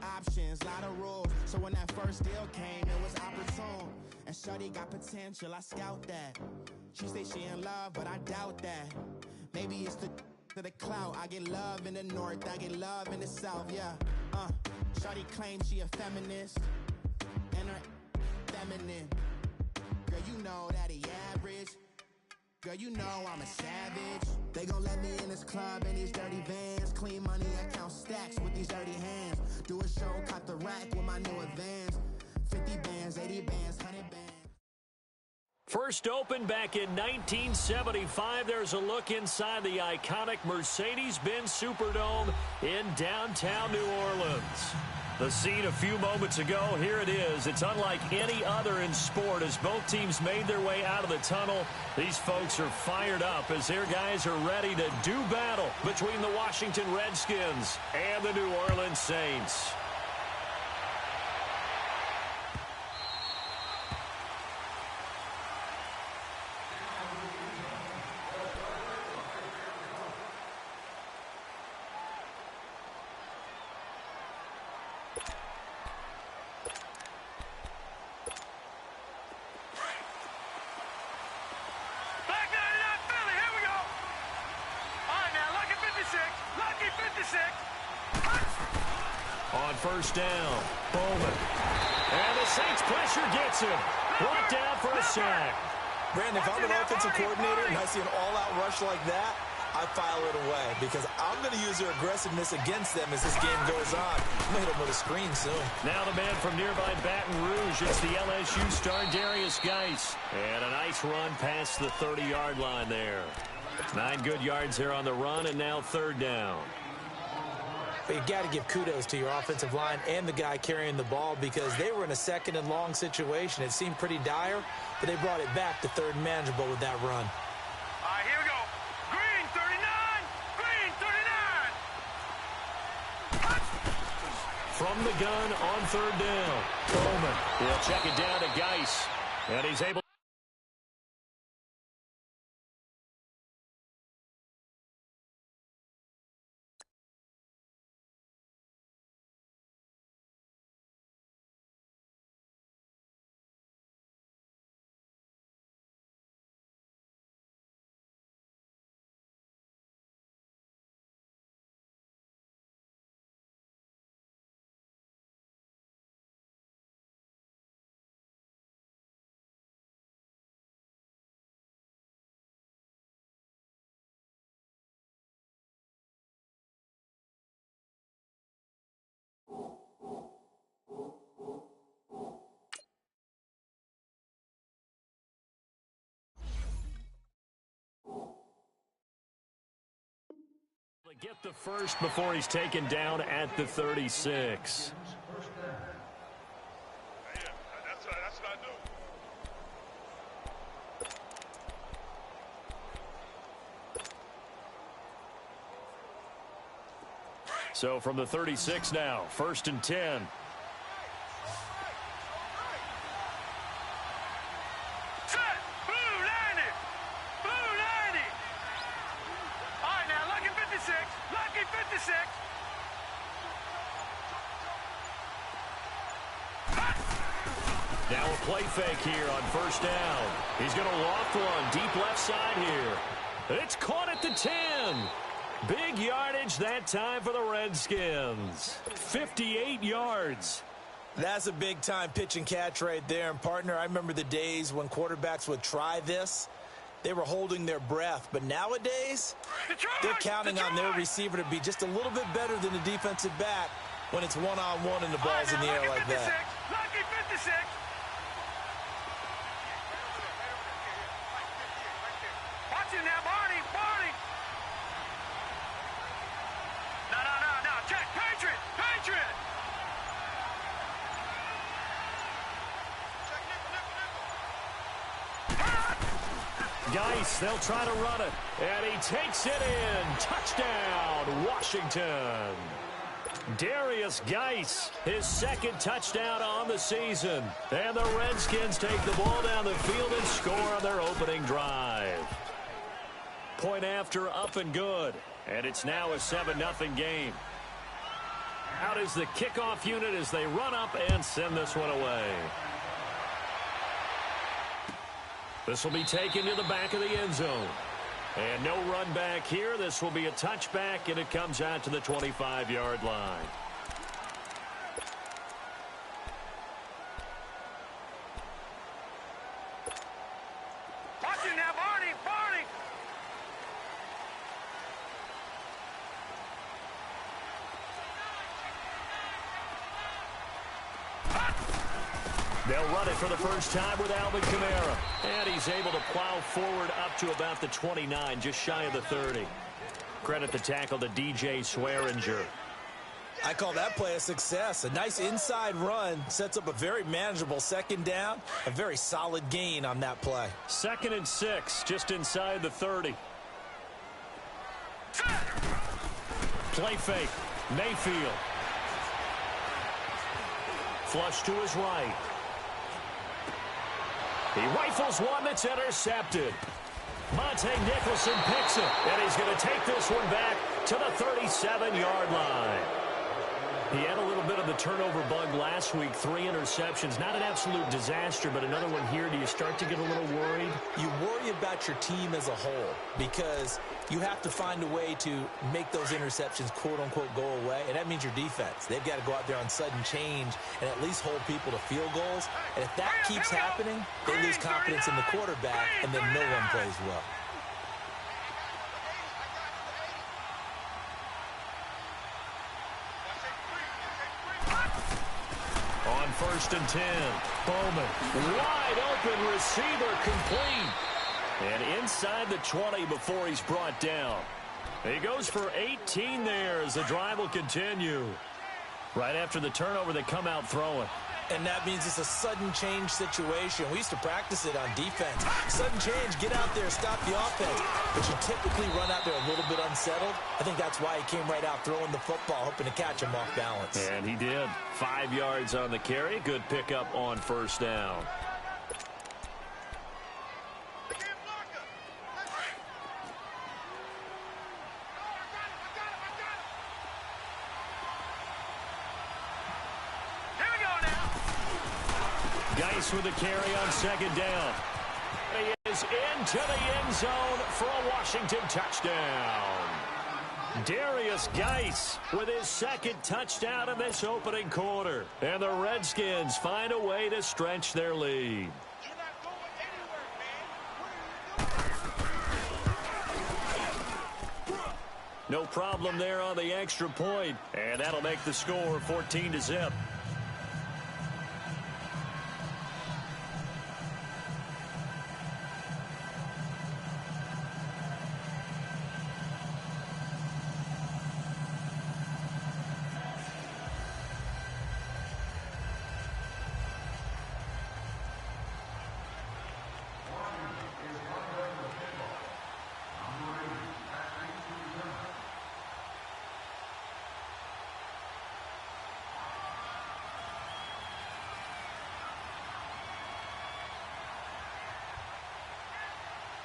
options, lot of rules. So when that first deal came, it was opportune. And shorty got potential, I scout that. She say she in love, but I doubt that. Maybe it's the clout. I get love in the north, I get love in the south, yeah. Shorty claims she a feminist, and her feminine. Girl, you know that he average. Girl, you know I'm a savage. They gon' let me in this club in these dirty vans. Clean money, I count stacks with these dirty hands. Do a show, caught the rack with my new advance. 50 bands, 80 bands, 100 bands. First opened back in 1975. There's a look inside the iconic Mercedes-Benz Superdome in downtown New Orleans. The scene a few moments ago, here it is. It's unlike any other in sport as both teams made their way out of the tunnel. These folks are fired up as their guys are ready to do battle between the Washington Redskins and the New Orleans Saints. On first down, Bowman. And the Saints pressure gets him. Brought down for a sack. Brandon, if I'm an offensive coordinator and I see an all-out rush like that, I file it away because I'm going to use their aggressiveness against them as this game goes on. I'm going to hit them with a screen soon. Now the man from nearby Baton Rouge. It's the LSU star Darius Geis. And a nice run past the 30-yard line there. 9 good yards there on the run, and now third down. But you got to give kudos to your offensive line and the guy carrying the ball because they were in a second and long situation. It seemed pretty dire, but they brought it back to third and manageable with that run. All right, here we go. Green 39, green 39. From the gun on third down, Bowman. He'll check it down to Geis, and he's able. Get the first before he's taken down at the 36. That's what I do. So from the 36 now, 1st and 10. Now a play fake here on first down. He's going to loft one deep left side here. It's caught at the 10. Big yardage that time for the Redskins. 58 yards. That's a big-time pitch and catch right there. And, partner, I remember the days when quarterbacks would try this. They were holding their breath. But nowadays, they're counting on their receiver to be just a little bit better than the defensive back when it's one-on-one and the ball's in the air like that. Lucky 56. Watch him now, Barney. Barney. No. Check. Patriot. Geis, they'll try to run it. And he takes it in. Touchdown, Washington. Darius Geis, his second touchdown on the season. And the Redskins take the ball down the field and score on their opening drive. Point after, up and good. And it's now a 7-0 game. Out is the kickoff unit as they run up and send this one away. This will be taken to the back of the end zone. And no run back here. This will be a touchback, and it comes out to the 25-yard line. Watch it now, Barney! Barney! They'll run it for the first time with Alvin Kamara. And he's able to plow forward up to about the 29, just shy of the 30. Credit the tackle to DJ Swearinger. I call that play a success. A nice inside run sets up a very manageable second down. A very solid gain on that play. 2nd and 6, just inside the 30. Play fake. Mayfield. Flush to his right. He rifles one that's intercepted. Monte Nicholson picks it, and he's going to take this one back to the 37-yard line. He had a little bit of the turnover bug last week, 3 interceptions. Not an absolute disaster, but another one here. Do you start to get a little worried? You worry about your team as a whole because you have to find a way to make those interceptions, quote-unquote, go away, and that means your defense. They've got to go out there on sudden change and at least hold people to field goals. And if that keeps happening, they lose confidence in the quarterback, and then no one plays well. On 1st and 10, Bowman, wide open receiver, complete. And inside the 20 before he's brought down. He goes for 18 there as the drive will continue. Right after the turnover, they come out throwing. And that means it's a sudden change situation. We used to practice it on defense. Sudden change, get out there, stop the offense. But you typically run out there a little bit unsettled. I think that's why he came right out throwing the football, hoping to catch him off balance. And he did. 5 yards on the carry. Good pickup on 1st down. Geis with the carry on 2nd down. He is into the end zone for a Washington touchdown. Darius Geis with his 2nd touchdown in this opening quarter. And the Redskins find a way to stretch their lead. No problem there on the extra point. And that'll make the score 14-0.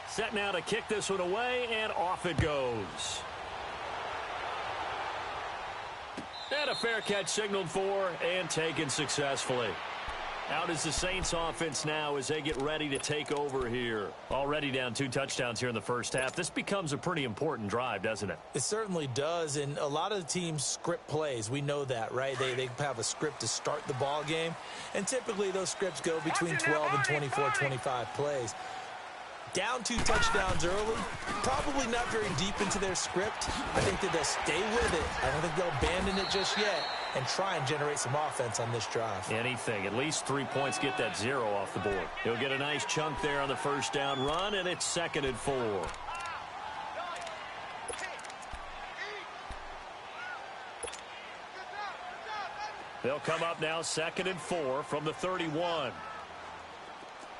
Set now to kick this one away, and off it goes. And a fair catch signaled for and taken successfully. Out is the Saints offense now as they get ready to take over here. Already down 2 touchdowns here in the first half. This becomes a pretty important drive, doesn't it? It certainly does, and a lot of the teams script plays. We know that, right? They have a script to start the ball game, and typically those scripts go between 12 and 24, 25 plays. Down 2 touchdowns early, probably not very deep into their script. I think that they'll stay with it. I don't think they'll abandon it just yet and try and generate some offense on this drive. Anything. At least 3 points, get that 0 off the board. He'll get a nice chunk there on the first down run, and it's 2nd and 4. They'll come up now 2nd and 4 from the 31.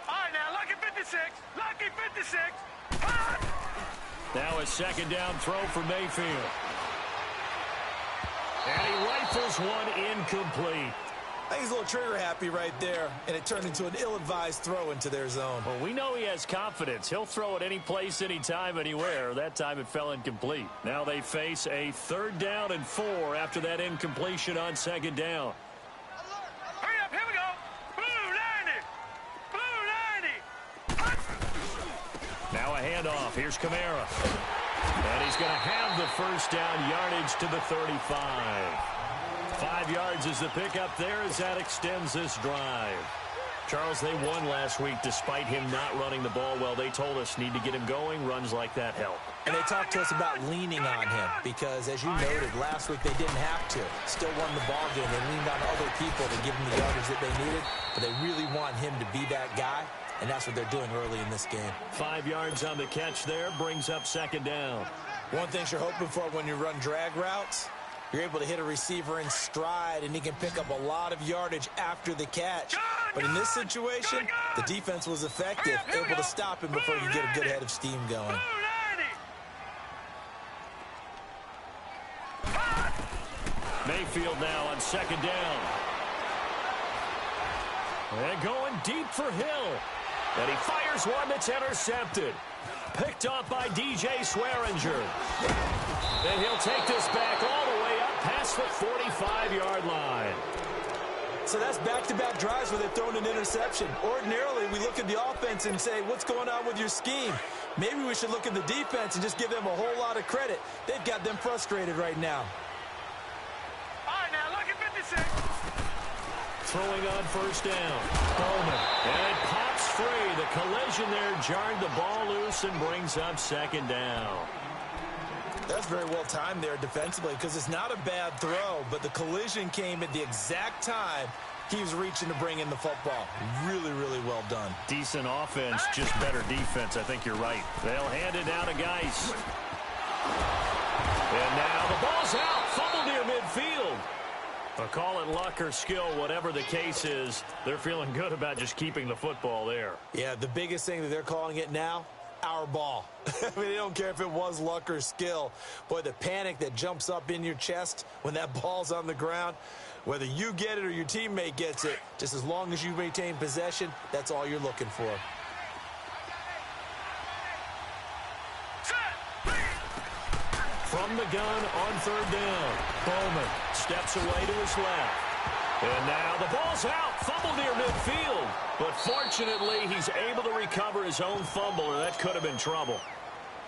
All right, now, lucky 56. Lucky 56. Now a 2nd down throw for Mayfield. And he rifles one incomplete. I think he's a little trigger happy right there, and it turned into an ill-advised throw into their zone. Well, we know he has confidence. He'll throw it any place, anytime, anywhere. That time it fell incomplete. Now they face a 3rd down and 4 after that incompletion on 2nd down. Hurry up, here we go. Blue 90. Blue 90. Now a handoff. Here's Kamara. And he's going to have the 1st down, yardage to the 35. 5 yards is the pickup there as that extends this drive. Charles, they won last week despite him not running the ball well. They told us need to get him going. Runs like that help. And they talked to us about leaning on him because, as you noted, last week they didn't have to. Still won the ball game. They leaned on other people to give them the yardage that they needed, but they really want him to be that guy, and that's what they're doing early in this game. 5 yards on the catch there brings up 2nd down. One thing you're hoping for when you run drag routes, you're able to hit a receiver in stride, and he can pick up a lot of yardage after the catch. But in this situation, the defense was effective, able to stop him before he could get a good head of steam going. Mayfield now on 2nd down. And going deep for Hill. And he fires one that's intercepted. Picked off by DJ Swearinger. And he'll take this back all the way up past the 45-yard line. So that's back-to-back drives where they've thrown an interception. Ordinarily, we look at the offense and say, what's going on with your scheme? Maybe we should look at the defense and just give them a whole lot of credit. They've got them frustrated right now. All right, now, look at 56. Throwing on 1st down. Bowman. And it pops free. The collision there jarred the ball loose and brings up 2nd down. That's very well timed there defensively because it's not a bad throw, but the collision came at the exact time he was reaching to bring in the football. Really, really well done. Decent offense, just better defense. I think you're right. They'll hand it down to Geis. And now the ball's out. Fumble near midfield. But call it luck or skill, whatever the case is, they're feeling good about just keeping the football there. Yeah, the biggest thing that they're calling it now, our ball. I mean, they don't care if it was luck or skill. Boy, the panic that jumps up in your chest when that ball's on the ground, whether you get it or your teammate gets it, just as long as you maintain possession, that's all you're looking for. From the gun on 3rd down, Bowman steps away to his left. And now the ball's out. Fumble near midfield. But fortunately, he's able to recover his own fumble, or that could have been trouble.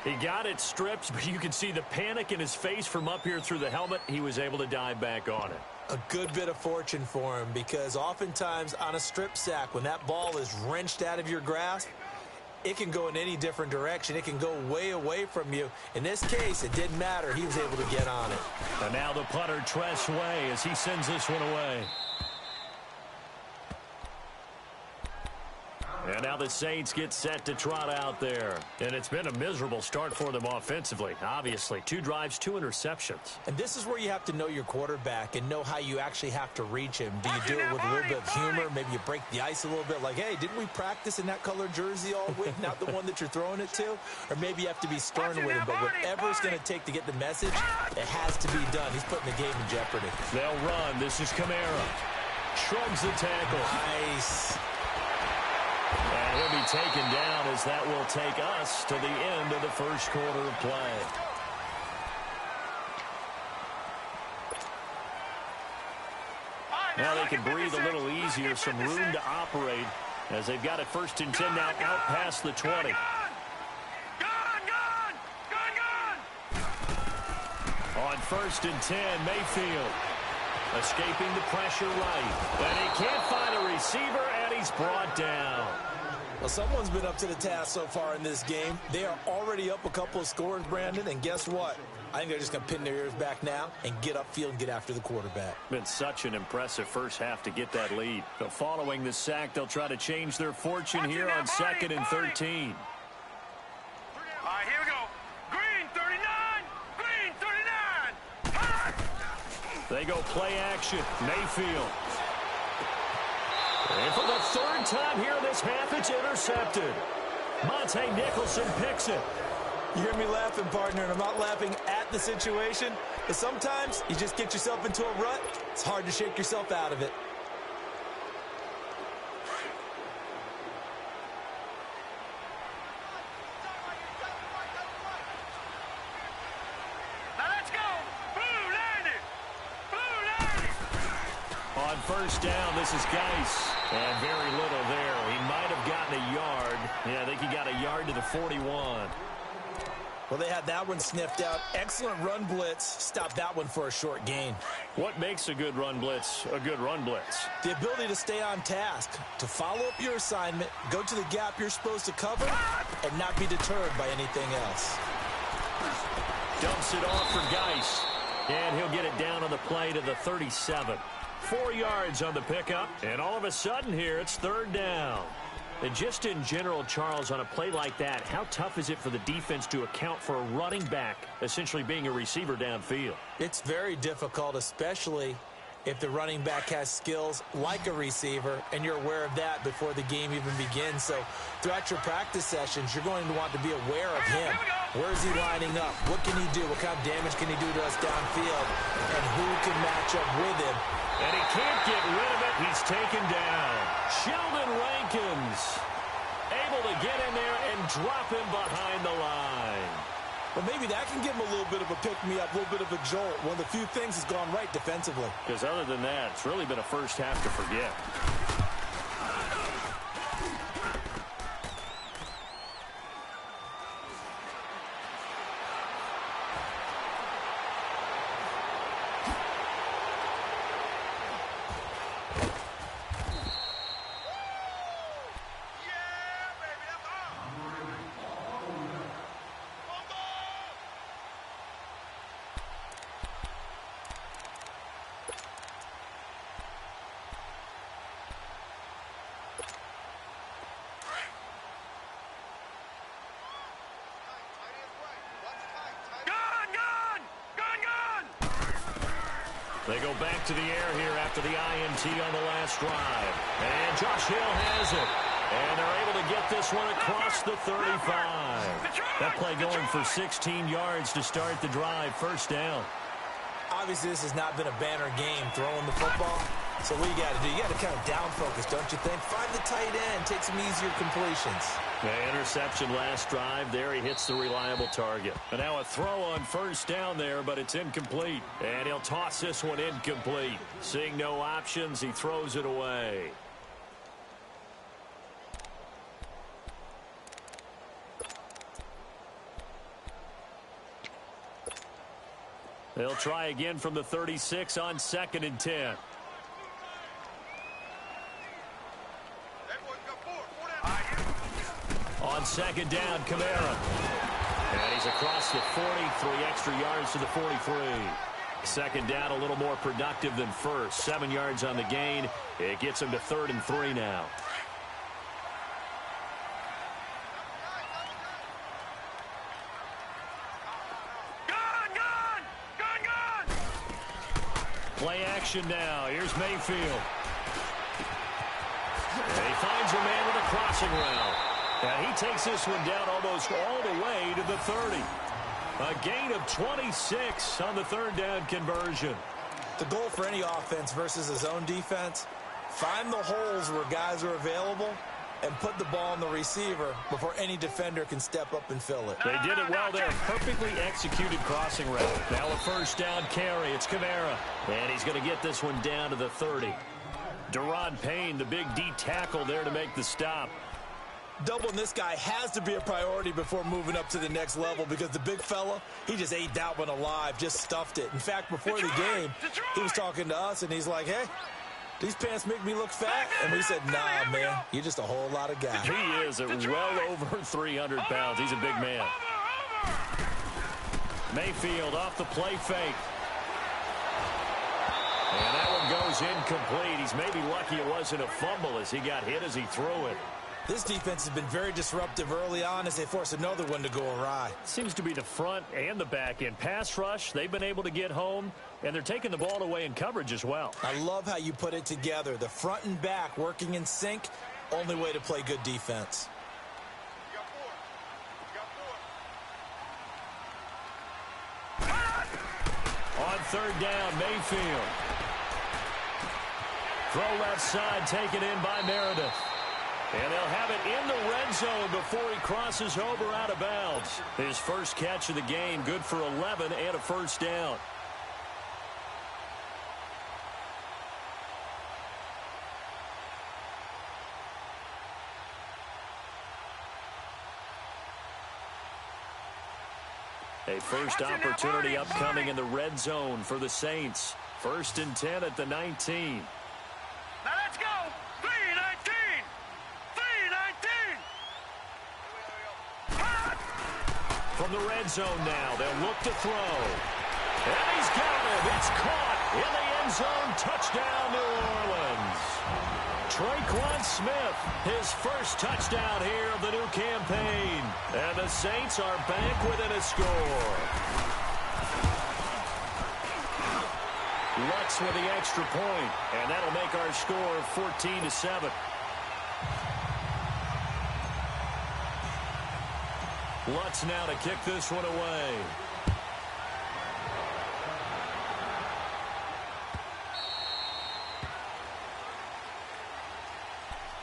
He got it stripped, but you can see the panic in his face from up here through the helmet. He was able to dive back on it. A good bit of fortune for him because oftentimes on a strip sack, when that ball is wrenched out of your grasp, it can go in any different direction. It can go way away from you. In this case, it didn't matter. He was able to get on it. And now the punter, Tress Way, as he sends this one away. And now the Saints get set to trot out there. And it's been a miserable start for them offensively. Obviously, 2 drives, 2 interceptions. And this is where you have to know your quarterback and know how you actually have to reach him. Do you do it with a little bit of humor? Maybe you break the ice a little bit like, hey, didn't we practice in that color jersey all week? Not the one that you're throwing it to? Or maybe you have to be stern with him. But whatever it's going to take to get the message, it has to be done. He's putting the game in jeopardy. They'll run. This is Kamara. Shrugs the tackle. Nice. And he'll be taken down as that will take us to the end of the first quarter of play. Now they can breathe a little easier, some room to operate as they've got it 1st and 10 now out past the 20. On 1st and 10, Mayfield escaping the pressure right. And he can't find a receiver, and he's brought down. Well, someone's been up to the task so far in this game. They are already up a couple of scores, Brandon, and guess what? I think they're just going to pin their ears back now and get upfield and get after the quarterback. Been such an impressive first half to get that lead. But following the sack, they'll try to change their fortune here on 2nd and 13. All right, here we go. Green 39. Green 39. They go play action. Mayfield. And for the 3rd time here in this half, it's intercepted. Monte Nicholson picks it. You hear me laughing, partner, and I'm not laughing at the situation, but sometimes you just get yourself into a rut. It's hard to shake yourself out of it. on first down. This is Geis. And very little there. He might have gotten a yard. Yeah, I think he got a yard to the 41. Well, they had that one sniffed out. Excellent run blitz. Stopped that one for a short gain. What makes a good run blitz a good run blitz? The ability to stay on task, to follow up your assignment, go to the gap you're supposed to cover, and not be deterred by anything else. Dumps it off for Geis. And he'll get it down on the play to the 37. 4 yards on the pickup. And all of a sudden here, it's third down. And just in general, Charles, on a play like that, how tough is it for the defense to account for a running back essentially being a receiver downfield? It's very difficult, especially if the running back has skills like a receiver, and you're aware of that before the game even begins. So throughout your practice sessions, you're going to want to be aware of him. Where is he lining up? What can he do? What kind of damage can he do to us downfield? And who can match up with him? And he can't get rid of it. He's taken down. Sheldon Rankins able to get in there and drop him behind the line. Well, maybe that can give him a little bit of a pick-me-up, a little bit of a jolt. One of the few things has gone right defensively. Because other than that, it's really been a first half to forget. They go back to the air here after the INT on the last drive. And Josh Hill has it. And they're able to get this one across the 35. That play going for 16 yards to start the drive. First down. Obviously, this has not been a banner game throwing the football. So what you got to do, you got to kind of down focus, don't you think? Find the tight end, take some easier completions. The interception last drive. There he hits the reliable target. And now a throw on first down there, but it's incomplete. And he'll toss this one incomplete. Seeing no options, he throws it away. They'll try again from the 36 on 2nd and 10. On 2nd down, Kamara. And he's across the 40, 3 extra yards to the 43. 2nd down, a little more productive than first. 7 yards on the gain. It gets him to 3rd and 3 now. Play action now. Here's Mayfield. And he finds a man with a crossing route. And he takes this one down almost all the way to the 30. A gain of 26 on the 3rd down conversion. The goal for any offense versus a zone defense, find the holes where guys are available and put the ball on the receiver before any defender can step up and fill it. They did it well there. Perfectly executed crossing route. Now a first down carry. It's Kamara. And he's going to get this one down to the 30. Deron Payne, the big D tackle there to make the stop. Doubling this guy has to be a priority before moving up to the next level because the big fella, he just ate that one alive, just stuffed it. In fact, before the game, he was talking to us, and he's like, hey, these pants make me look fat. And we said, nah, man, you're just a whole lot of guy. He is at well over 300 pounds. He's a big man. Mayfield off the play fake. And that one goes incomplete. He's maybe lucky it wasn't a fumble as he got hit as he threw it. This defense has been very disruptive early on as they force another one to go awry. Seems to be the front and the back end. Pass rush, they've been able to get home, and they're taking the ball away in coverage as well. I love how you put it together. The front and back working in sync, only way to play good defense. On 3rd down, Mayfield. Throw left side, taken in by Meredith. And they'll have it in the red zone before he crosses over out of bounds. His first catch of the game, good for 11 and a first down. A first opportunity upcoming in the red zone for the Saints. 1st and 10 at the 19. Now let's go. 3-19. 3-19. From the red zone now, they'll look to throw. And he's got it. It's caught in the end zone. Touchdown, New Orleans. Traquan Smith, his first touchdown here of the new campaign. And the Saints are back within a score. Lutz with the extra point, and that'll make our score 14-7. Lutz now to kick this one away.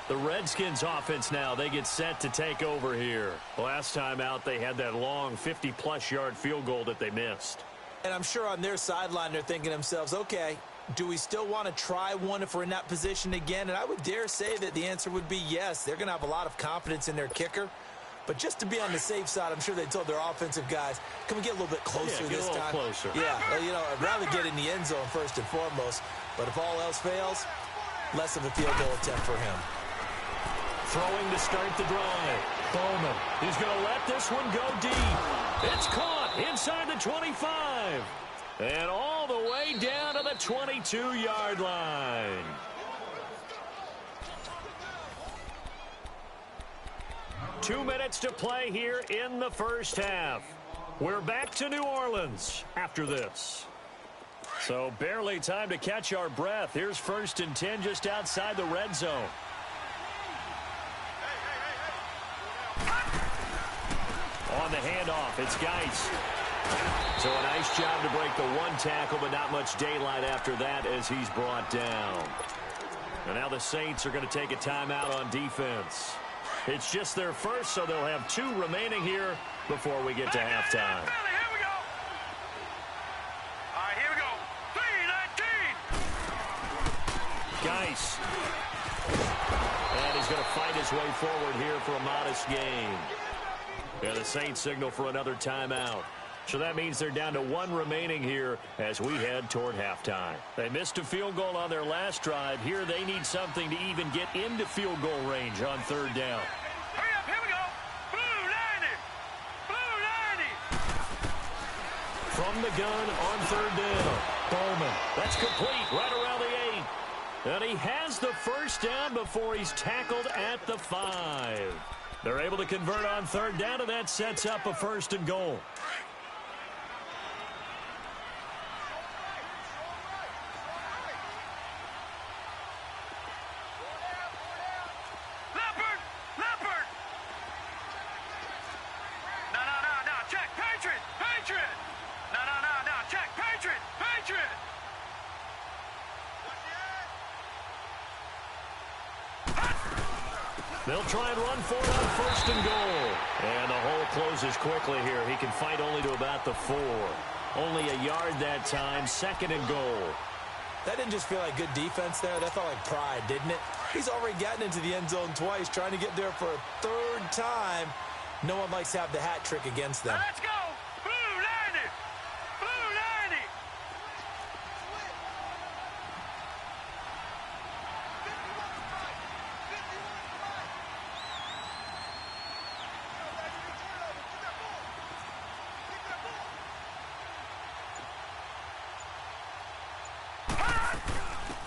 The Redskins offense now, they get set to take over here. Last time out, they had that long 50-plus yard field goal that they missed. And I'm sure on their sideline they're thinking to themselves, okay, do we still want to try one if we're in that position again? And I would dare say that the answer would be yes. They're going to have a lot of confidence in their kicker. But just to be on the safe side, I'm sure they told their offensive guys, can we get a little bit closer this time? Closer. Yeah, I'd rather get in the end zone first and foremost. But if all else fails, less of a field goal attempt for him. Throwing to start the drive. Bowman. He's going to let this one go deep. It's caught inside the 25. And all the way down to the 22-yard line. Two minutes to play here in the first half. We're back to New Orleans after this. So barely time to catch our breath. Here's 1st and 10 just outside the red zone. On the handoff, it's Geis. So a nice job to break the one tackle, but not much daylight after that as he's brought down. And now the Saints are going to take a timeout on defense. It's just their first, so they'll have 2 remaining here before we get to halftime. Here we go. All right, here we go. 3-19. Geis. And he's going to fight his way forward here for a modest gain. And the Saints signal for another timeout. So that means they're down to 1 remaining here as we head toward halftime. They missed a field goal on their last drive. Here they need something to even get into field goal range on 3rd down. Hurry up, here we go. Blue 90. Blue 90. From the gun on 3rd down. Bowman. That's complete right around the 8. And he has the first down before he's tackled at the 5. They're able to convert on 3rd down, and that sets up a 1st and goal. Leopard. No. Check. Patriot. No. Check. Patriot. They'll try and run for it on 1st and goal. And the hole closes quickly here. He can fight only to about the 4. Only a yard that time. 2nd and goal. That didn't just feel like good defense there. That felt like pride, didn't it? He's already gotten into the end zone twice, trying to get there for a 3rd time. No one likes to have the hat trick against them. Let's go. Blue 90. Blue 90.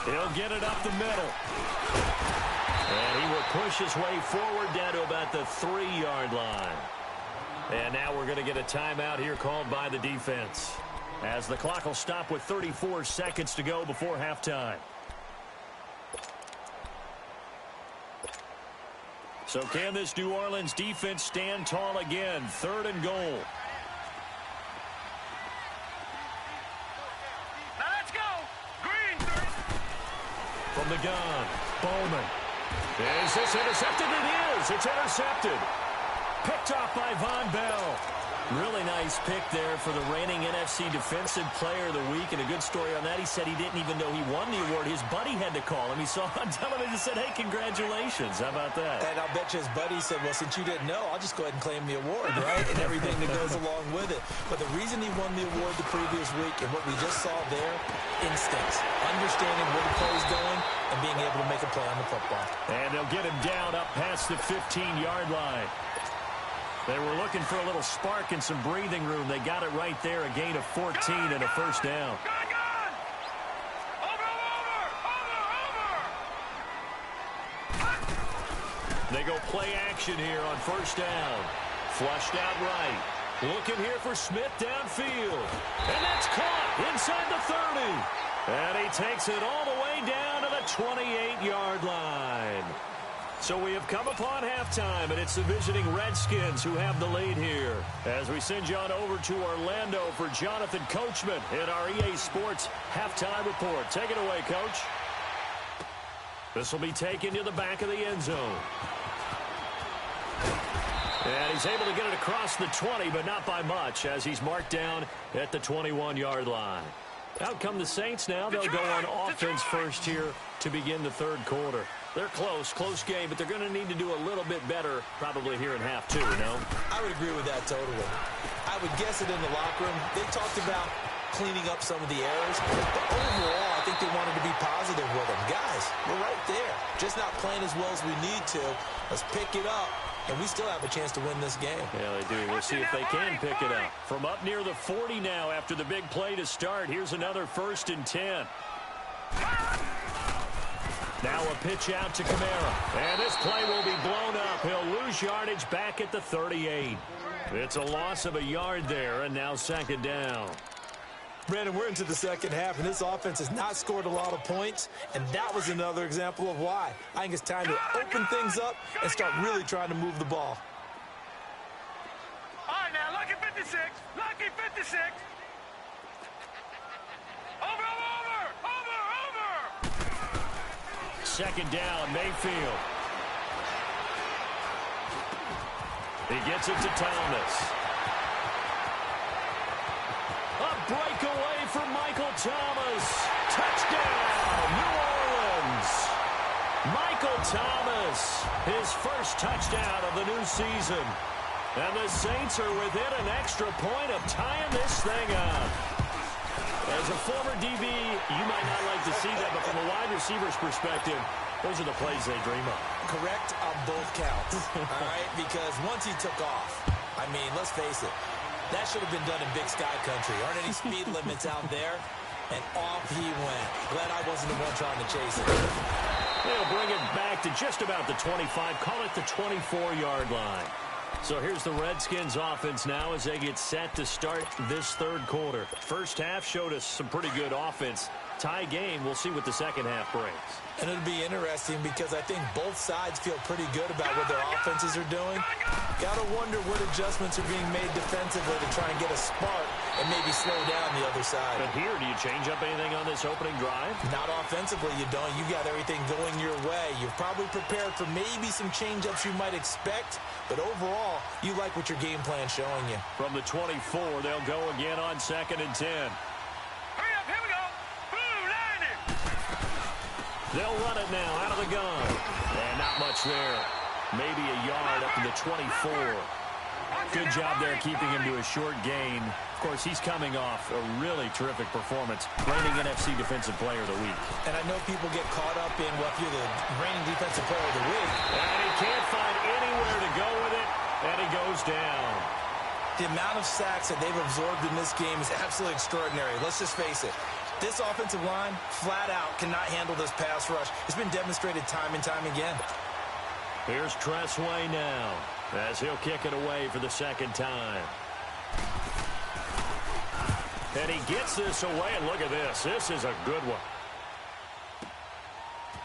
He'll get it up the middle. And he will push his way forward down to about the 3-yard line. And now we're going to get a timeout here called by the defense, as the clock will stop with 34 seconds to go before halftime. So can this New Orleans defense stand tall again? 3rd and goal. Now let's go. Green. From the gun, Bowman. Is this intercepted? It is. It's intercepted. Picked off by Von Bell. Really nice pick there for the reigning NFC Defensive Player of the Week. And a good story on that, he said he didn't even know he won the award. His buddy had to call him. He saw him on television and said, hey, congratulations. How about that? And I'll bet you his buddy said, well, since you didn't know, I'll just go ahead and claim the award, right? And everything that goes along with it. But the reason he won the award the previous week and what we just saw there, instincts. Understanding where the play is going and being able to make a play on the football. And they'll get him down up past the 15-yard line. They were looking for a little spark and some breathing room. They got it right there, a gain of 14 and a first down. They go play action here on first down. Flushed out right. Looking here for Smith downfield. And that's caught inside the 30. And he takes it all the way down to the 28-yard line. So we have come upon halftime, and it's the visiting Redskins who have the lead here. As we send you on over to Orlando for Jonathan Coachman in our EA Sports Halftime Report. Take it away, Coach. This will be taken to the back of the end zone. And he's able to get it across the 20, but not by much, as he's marked down at the 21-yard line. Out come the Saints now. They'll go on offense first here to begin the third quarter. They're close game, but they're going to need to do a little bit better probably here in half two, no? I would agree with that totally. I would guess it in the locker room. They talked about cleaning up some of the errors, but overall, I think they wanted to be positive with them. Guys, we're right there. Just not playing as well as we need to. Let's pick it up, and we still have a chance to win this game. Yeah, they do. We'll see if they can pick it up. From up near the 40 now after the big play to start. Here's another 1st and 10. Now a pitch out to Kamara. And this play will be blown up. He'll lose yardage back at the 38. It's a loss of a yard there, and now 2nd down. Brandon, we're into the second half, and this offense has not scored a lot of points, and that was another example of why. I think it's time to open things up and start really trying to move the ball. All right, now, lucky 56. Lucky 56. Over. 2nd down, Mayfield. He gets it to Thomas. A breakaway for Michael Thomas. Touchdown, New Orleans. Michael Thomas, his first touchdown of the new season. And the Saints are within an extra point of tying this thing up. As a former DB, you might not like to see that, but from a wide receiver's perspective, those are the plays they dream of. Correct on both counts, all right? Because once he took off, I mean, let's face it, that should have been done in Big Sky Country. Aren't any speed limits out there? And off he went. Glad I wasn't the one trying to chase it. They'll bring it back to just about the 25, call it the 24-yard line. So here's the Redskins offense now as they get set to start this third quarter. First half showed us some pretty good offense. Tie game, we'll see what the second half brings. And it'll be interesting because I think both sides feel pretty good about what their offenses are doing. Got to wonder what adjustments are being made defensively to try and get a spark and maybe slow down the other side. But here, do you change up anything on this opening drive? Not offensively, you don't. You got everything going your way. You're probably prepared for maybe some change-ups you might expect, but overall, you like what your game plan's showing you. From the 24, they'll go again on 2nd and 10. Hurry up, here we go. Blue line. They'll run it now out of the gun. And not much there. Maybe a yard up to the 24. Good job there keeping him to a short gain. Of course, he's coming off a really terrific performance. Reigning NFC Defensive Player of the Week. And I know people get caught up in, well, if you're the reigning Defensive Player of the Week. And he can't find anywhere to go with it. And he goes down. The amount of sacks that they've absorbed in this game is absolutely extraordinary. Let's just face it. This offensive line, flat out, cannot handle this pass rush. It's been demonstrated time and time again. Here's Tressway now, as he'll kick it away for the second time. And he gets this away, and look at this. This is a good one.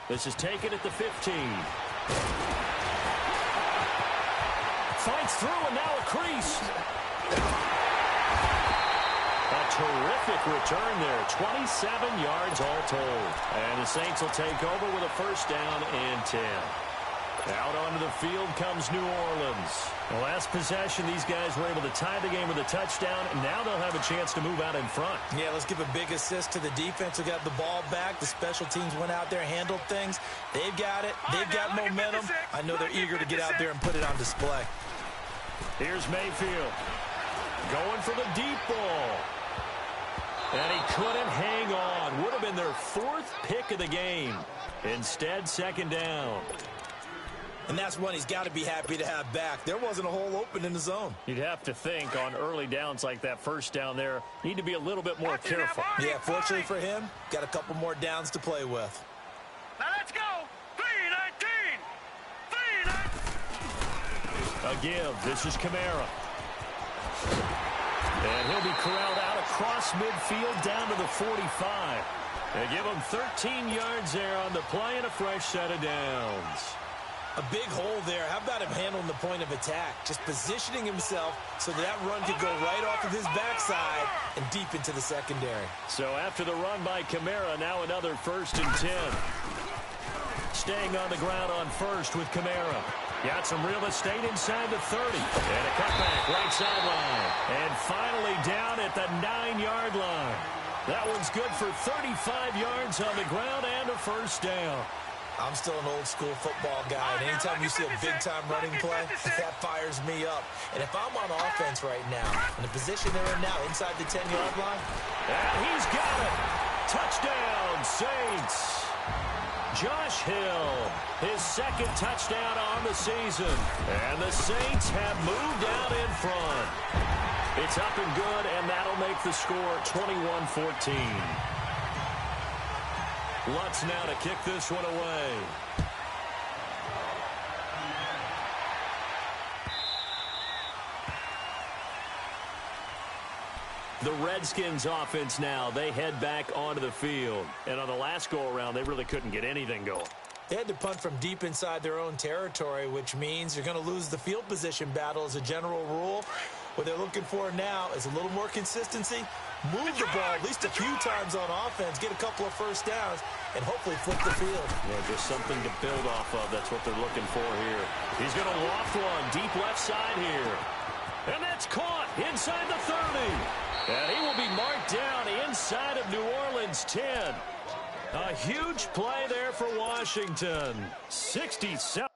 This is taken at the 15. Fights through, and now a crease. A terrific return there. 27 yards all told. And the Saints will take over with a first down and 10. Out onto the field comes New Orleans. The last possession, these guys were able to tie the game with a touchdown, and now they'll have a chance to move out in front. Yeah, let's give a big assist to the defense who got the ball back. The special teams went out there, handled things. They've got it. They've got momentum. I know they're eager to get out there and put it on display. Here's Mayfield. Going for the deep ball. And he couldn't hang on. Would have been their 4th pick of the game. Instead, 2nd down. And that's one he's got to be happy to have back. There wasn't a hole open in the zone. You'd have to think on early downs like that first down there, need to be a little bit more careful. Yeah, fortunately for him, got a couple more downs to play with. Now let's go. 3-19. 3-19. A give. This is Kamara. And he'll be corralled out across midfield down to the 45. They give him 13 yards there on the play and a fresh set of downs. A big hole there. How about him handling the point of attack? Just positioning himself so that run could go right off of his backside and deep into the secondary. So after the run by Kamara, now another 1st and 10. Staying on the ground on 1st with Kamara. Got some real estate inside the 30. And a cutback right sideline. And finally down at the 9-yard line. That one's good for 35 yards on the ground and a 1st down. I'm still an old-school football guy, and anytime you see a big-time running play, that fires me up. And if I'm on offense right now, in the position they're in now, inside the 10-yard line, and he's got it. Touchdown, Saints. Josh Hill, his 2nd touchdown on the season. And the Saints have moved out in front. It's up and good, and that'll make the score 21-14. Lutz now to kick this one away. The Redskins offense now, they head back onto the field. And on the last go-around, they really couldn't get anything going. They had to punt from deep inside their own territory, which means you're going to lose the field position battle as a general rule. What they're looking for now is a little more consistency. Move the ball at least a few times on offense, get a couple of 1st downs, and hopefully flip the field. Yeah, just something to build off of. That's what they're looking for here. He's going to loft one deep left side here. And that's caught inside the 30. And he will be marked down inside of New Orleans 10. A huge play there for Washington. 67.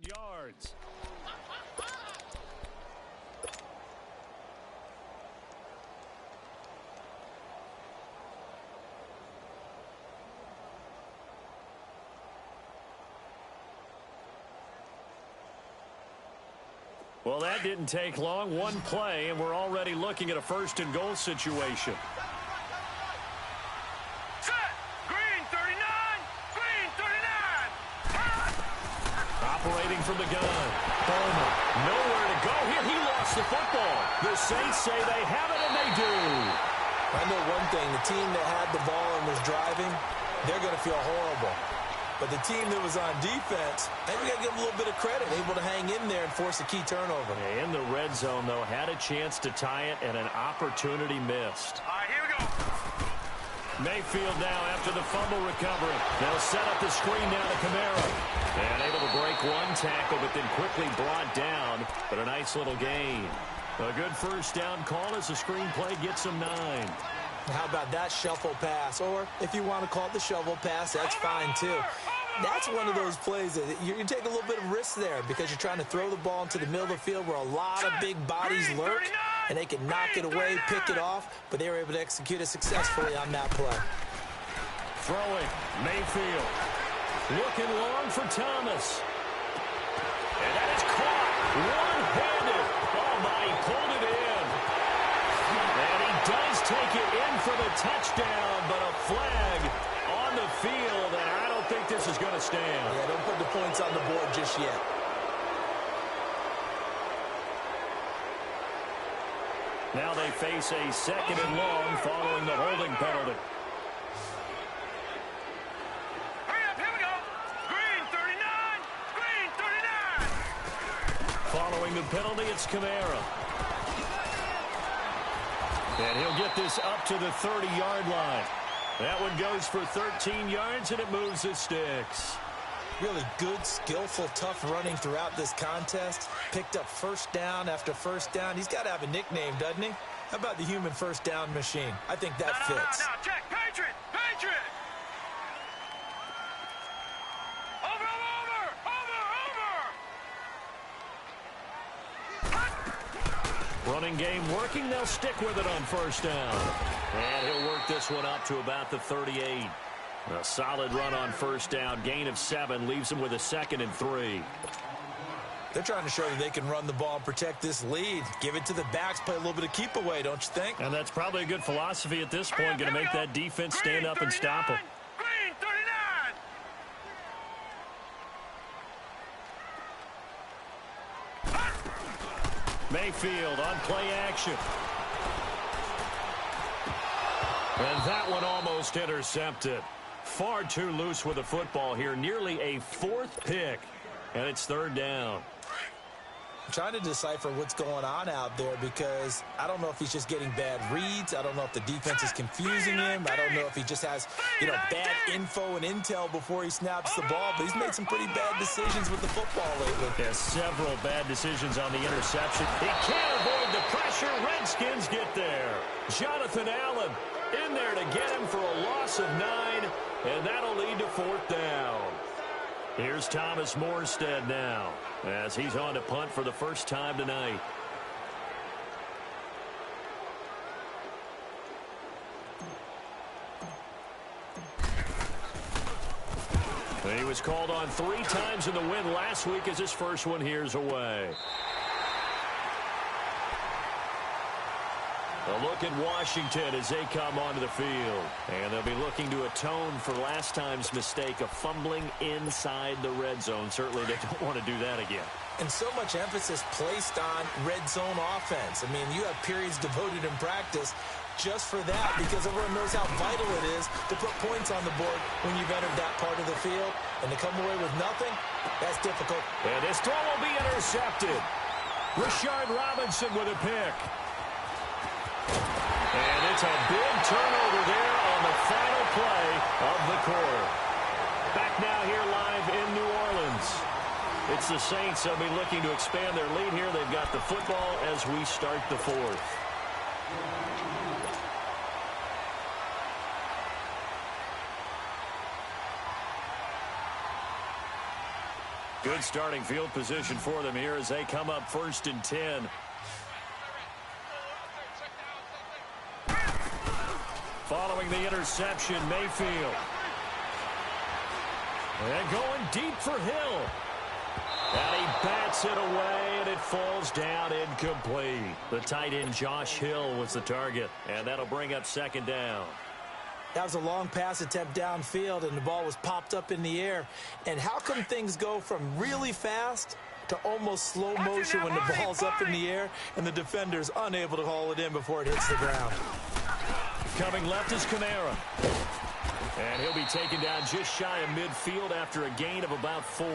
Yards. Well, that didn't take long. One play, and we're already looking at a 1st and goal situation. Operating from the gun. Bowman, nowhere to go here. He lost the football. The Saints say they have it, and they do. I know one thing. The team that had the ball and was driving, they're going to feel horrible. But the team that was on defense, I think we got to give them a little bit of credit. Able to hang in there and force a key turnover. In the red zone, though, had a chance to tie it, and an opportunity missed. All right, here we go. Mayfield now after the fumble recovery. They'll set up the screen now to Kamara. And able to break one tackle, but then quickly brought down. But a nice little gain. A good 1st down call as the screenplay gets him 9. How about that shuffle pass? Or if you want to call it the shovel pass, that's fine too. That's one of those plays that you take a little bit of risk there because you're trying to throw the ball into the middle of the field where a lot of big bodies lurk, and they can knock it away, pick it off, but they were able to execute it successfully on that play. Throwing, Mayfield. Looking long for Thomas. And that is caught. One-handed. Oh, my, he pulled it in. And he does take it in for the touchdown, but a flag on the field, and I don't think this is going to stand. Yeah, don't put the points on the board just yet. Now they face a 2nd and long following the holding penalty. Hurry up, here we go. Green 39. Green 39. Following the penalty, it's Kamara. And he'll get this up to the 30-yard line. That one goes for 13 yards, and it moves the sticks. Really good, skillful, tough running throughout this contest. Picked up first down after first down. He's got to have a nickname, doesn't he? How about the human first down machine? I think that fits. Now, check. Patriot. Patriot. Over. Running game working. They'll stick with it on first down. And he'll work this one up to about the 38. A solid run on first down. Gain of 7 leaves them with a 2nd and 3. They're trying to show that they can run the ball and protect this lead. Give it to the backs, play a little bit of keep away, don't you think? And that's probably a good philosophy at this point. Going to make that defense stand up and stop them. Green 39. Mayfield on play action. And that one almost intercepted. Far too loose with the football here. Nearly a 4th pick. And it's 3rd down. I'm trying to decipher what's going on out there because I don't know if he's just getting bad reads. I don't know if the defense is confusing him. I don't know if he just has, bad info and intel before he snaps the ball. But he's made some pretty bad decisions with the football lately. There's several bad decisions on the interception. He can't avoid the pressure. Redskins get there. Jonathan Allen in there to get him for a loss of 9. And that'll lead to 4th down. Here's Thomas Morstead now as he's on to punt for the first time tonight. He was called on 3 times in the win last week as his first one here's away. A look at Washington as they come onto the field. And they'll be looking to atone for last time's mistake of fumbling inside the red zone. Certainly they don't want to do that again. And so much emphasis placed on red zone offense. I mean, you have periods devoted in practice just for that because everyone knows how vital it is to put points on the board when you've entered that part of the field. And to come away with nothing, that's difficult. And this throw will be intercepted. Rashard Robinson with a pick. And it's a big turnover there on the final play of the quarter. Back now here live in New Orleans. It's the Saints. They'll be looking to expand their lead here. They've got the football as we start the 4th. Good starting field position for them here as they come up 1st and 10. Following the interception, Mayfield. And going deep for Hill. And he bats it away, and it falls down incomplete. The tight end, Josh Hill, was the target. And that'll bring up 2nd down. That was a long pass attempt downfield, and the ball was popped up in the air. And how come things go from really fast to almost slow motion when the ball's up in the air and the defender's unable to haul it in before it hits the ground? Coming left is Kamara. And he'll be taken down just shy of midfield after a gain of about 4.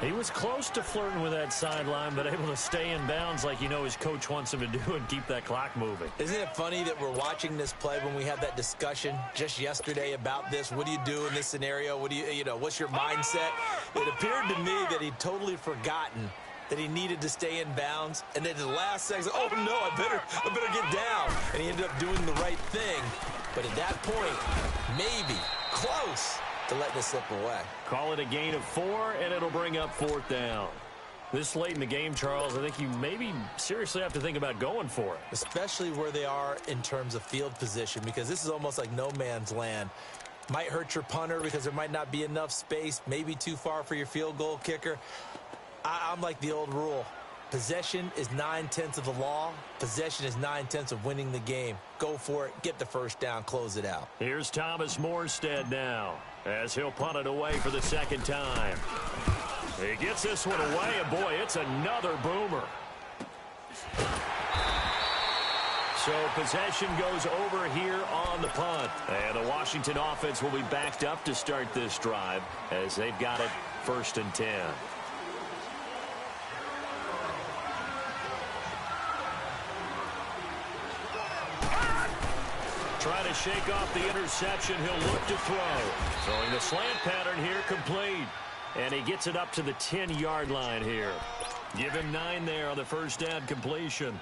He was close to flirting with that sideline, but able to stay in bounds like his coach wants him to do and keep that clock moving. Isn't it funny that we're watching this play when we had that discussion just yesterday about this? What do you do in this scenario? What do what's your mindset? It appeared to me that he'd totally forgotten that he needed to stay in bounds, and then the last second, oh no, I better get down. And he ended up doing the right thing. But at that point, maybe close to letting it slip away. Call it a gain of 4, and it'll bring up 4th down. This late in the game, Charles, I think you maybe seriously have to think about going for it. Especially where they are in terms of field position, because this is almost like no man's land. Might hurt your punter because there might not be enough space, maybe too far for your field goal kicker. I'm like the old rule. Possession is 9/10 of the law. Possession is 9/10 of winning the game. Go for it. Get the first down. Close it out. Here's Thomas Morstead now as he'll punt it away for the 2nd time. He gets this one away, and boy, it's another boomer. So possession goes over here on the punt. And the Washington offense will be backed up to start this drive as they've got it 1st and 10. Trying to shake off the interception. He'll look to throw. Throwing the slant pattern here, complete. And he gets it up to the 10-yard line here. Give him 9 there on the first down completion.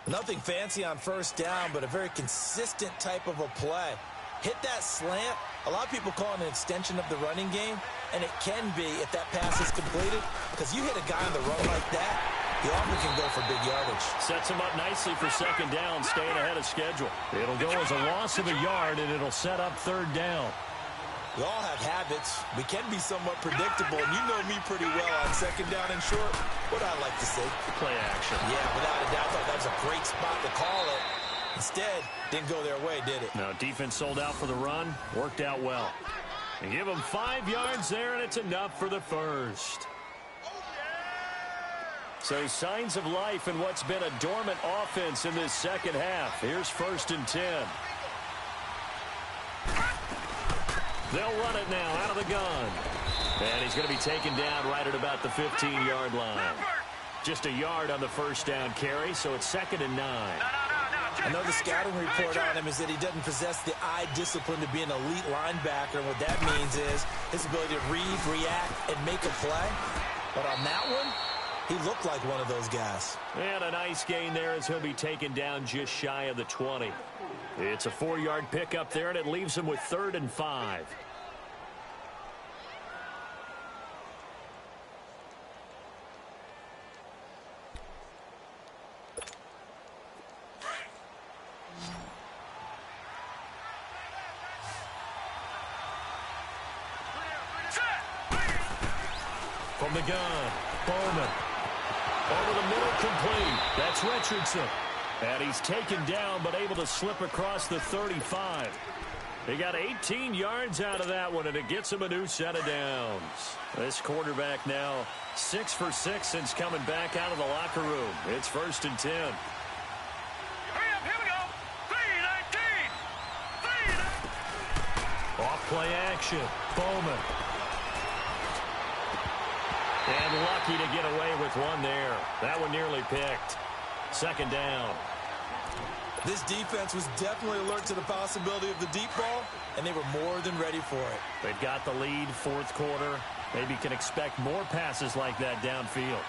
Nothing fancy on first down, but a very consistent type of a play. Hit that slant. A lot of people call it an extension of the running game, and it can be if that pass is completed, because you hit a guy on the run like that, he often can go for big yardage. Sets him up nicely for 2nd down, staying ahead of schedule. It'll go as a loss of a yard, and it'll set up 3rd down. We all have habits. We can be somewhat predictable, and you know me pretty well on 2nd down and short. What I like to say? Play action. Yeah, without a doubt. I thought that was a great spot to call it. Instead, didn't go their way, did it? No, defense sold out for the run. Worked out well. And give them 5 yards there, and it's enough for the first. So signs of life in what's been a dormant offense in this second half. Here's 1st and 10. They'll run it now out of the gun. And he's going to be taken down right at about the 15-yard line. Just a yard on the first down carry, so it's 2nd and 9. I know the scouting report on him is that he doesn't possess the eye discipline to be an elite linebacker. And what that means is his ability to read, react, and make a play. But on that one, he looked like one of those guys. And a nice gain there as he'll be taken down just shy of the 20. It's a 4-yard pickup there, and it leaves him with 3rd and 5. From the gun, Bowman. Over the middle, complete. That's Richardson. And he's taken down, but able to slip across the 35. He got 18 yards out of that one, and it gets him a new set of downs. This quarterback now 6 for 6 since coming back out of the locker room. It's 1st and 10. Hurry up, here we go. 3-19. Off play action. Bowman. And lucky to get away with one there. That one nearly picked. 2nd down. This defense was definitely alert to the possibility of the deep ball, and they were more than ready for it. They've got the lead, 4th quarter. Maybe can expect more passes like that downfield.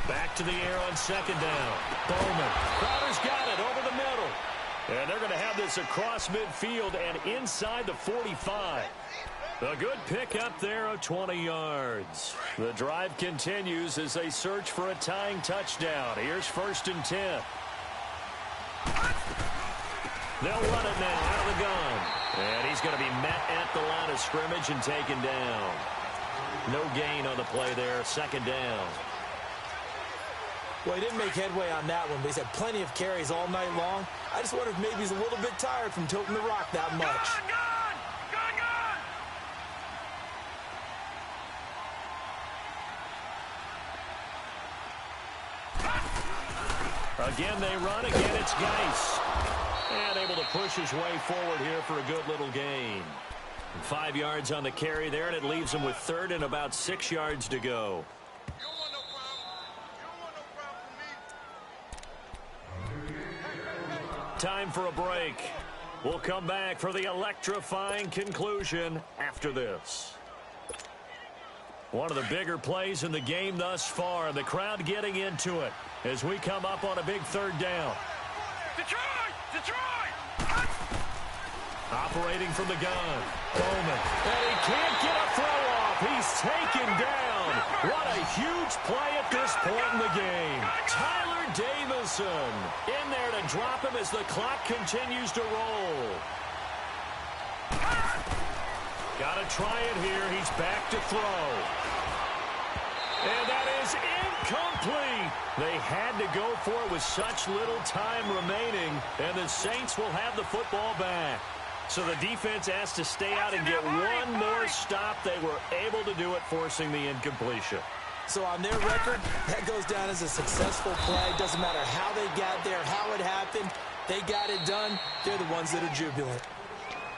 Back to the air on 2nd down. Bowman. Crowder's got it over the middle. And they're going to have this across midfield and inside the 45. A good pickup there of 20 yards. The drive continues as they search for a tying touchdown. Here's 1st and 10. They'll run it now out of the gun. And he's going to be met at the line of scrimmage and taken down. No gain on the play there. 2nd down. Well, he didn't make headway on that one, but he's had plenty of carries all night long. I just wonder if maybe he's a little bit tired from tilting the rock that much. Again, they run. Again, it's Geis. And able to push his way forward here for a good little gain. 5 yards on the carry there, and it leaves him with 3rd and about 6 yards to go. Time for a break. We'll come back for the electrifying conclusion after this. One of the bigger plays in the game thus far. The crowd getting into it as we come up on a big 3rd down. Detroit! Detroit! Operating from the gun. Bowman. And he can't get a throw off. He's taken down. What a huge play at this point in the game. Tyler Davison in there to drop him as the clock continues to roll. Got to try it here. He's back to throw. And that is incomplete. They had to go for it with such little time remaining, and the Saints will have the football back. So the defense asked to stay out and get one more stop. They were able to do it, forcing the incompletion. So on their record, that goes down as a successful play. Doesn't matter how they got there, how it happened. They got it done. They're the ones that are jubilant.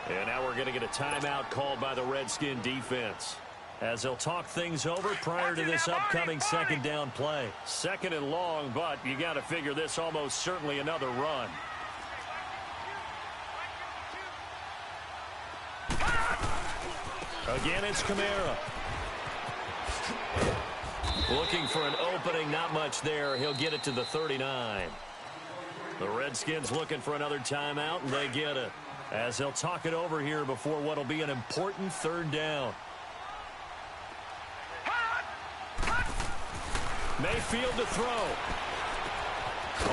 And now we're going to get a timeout called by the Redskin defense, as they'll talk things over prior to this upcoming second down play. Second and long, but you got to figure this almost certainly another run. Again, it's Kamara. Looking for an opening, not much there. He'll get it to the 39. The Redskins looking for another timeout, and they get it, as they'll talk it over here before what will be an important third down. Mayfield to throw.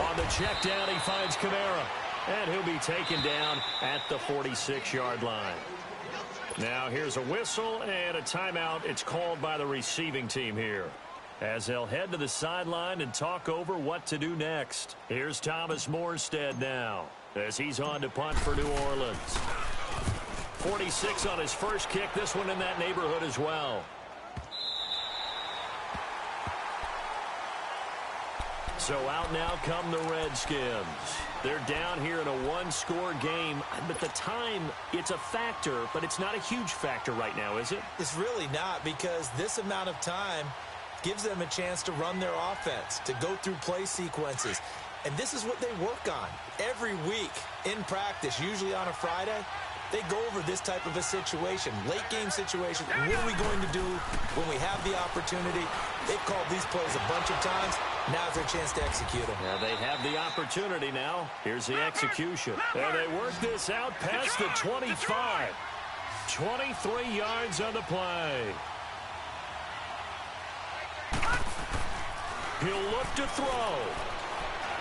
On the check down, he finds Kamara, and he'll be taken down at the 46-yard line. Now here's a whistle and a timeout. It's called by the receiving team here, as they'll head to the sideline and talk over what to do next. Here's Thomas Morstead now, as he's on to punt for New Orleans. 46 on his first kick, this one in that neighborhood as well. So out now come the Redskins. They're down here in a one-score game, but the time, it's a factor, but it's not a huge factor right now, is it? It's really not, because this amount of time gives them a chance to run their offense, to go through play sequences. And this is what they work on every week in practice, usually on a Friday. They go over this type of a situation, late-game situation. What are we going to do when we have the opportunity? They've called these plays a bunch of times. Now's their chance to execute them. Yeah, they have the opportunity now. Here's the execution. And they work this out past the 25. 23 yards on the play. He'll look to throw.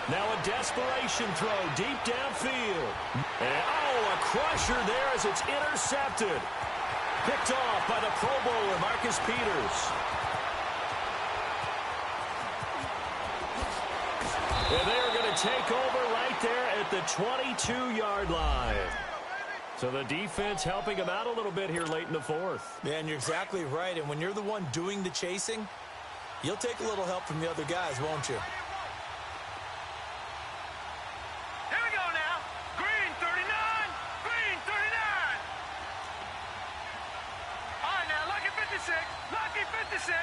Now a desperation throw deep downfield. And, a crusher there as it's intercepted. Picked off by the Pro Bowler, Marcus Peters. And they're going to take over right there at the 22-yard line. So the defense helping them out a little bit here late in the fourth. Yeah, and you're exactly right. And when you're the one doing the chasing, you'll take a little help from the other guys, won't you? Here we go now. Green 39. Green 39. All right, now, Lucky 56. Lucky 56.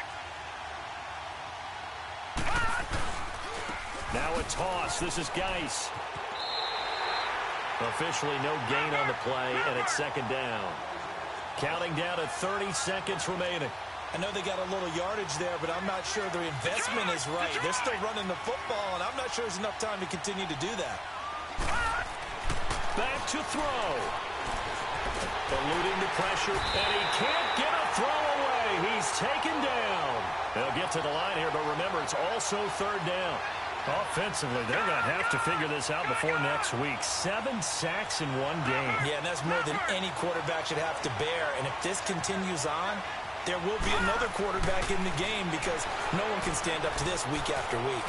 Now a toss. This is Geis. Officially no gain on the play, and it's second down. Counting down to 30 seconds remaining. I know they got a little yardage there, but I'm not sure their investment is right. They're still running the football, and I'm not sure there's enough time to continue to do that. Back to throw. Eluding the pressure, and he can't get a throw away. He's taken down. They'll get to the line here, but remember, it's also third down. Offensively, they're going to have to figure this out before next week. 7 sacks in one game. Yeah, and that's more than any quarterback should have to bear. And if this continues on, there will be another quarterback in the game, because no one can stand up to this week after week.